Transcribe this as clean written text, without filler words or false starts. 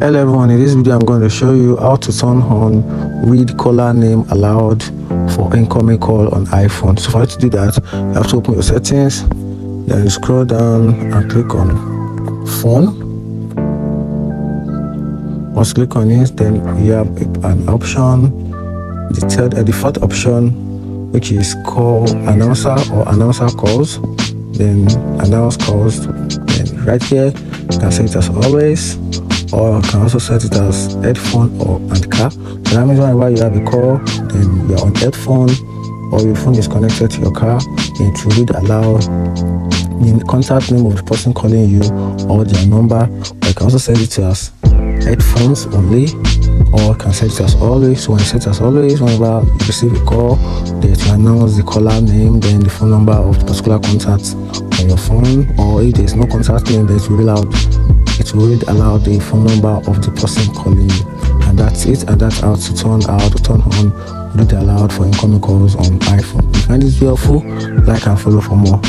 Hello everyone, in this video I'm going to show you how to turn on read caller name aloud for incoming call on iPhone. So for you to do that, you have to open your settings, then you scroll down and click on phone. Once you click on it, then you have an option, the fourth option, which is call announcer or announcer calls. Then announce calls. Then right here you can set it as always, or you can also set it as headphone or and car. So that means whenever you have a call, then you're on headphone or your phone is connected to your car, then to read aloud the contact name of the person calling you or their number. Or you can also set it as headphones only, or you can set it as always. So when you set it as always, whenever you receive a call, then to announce the caller name, then the phone number of the particular contact on your phone, or if there's no contact name, then it will read aloud the phone number of the person calling you. And that's it, and that's how to turn on read aloud for incoming calls on iPhone. If you find this helpful, like and follow for more.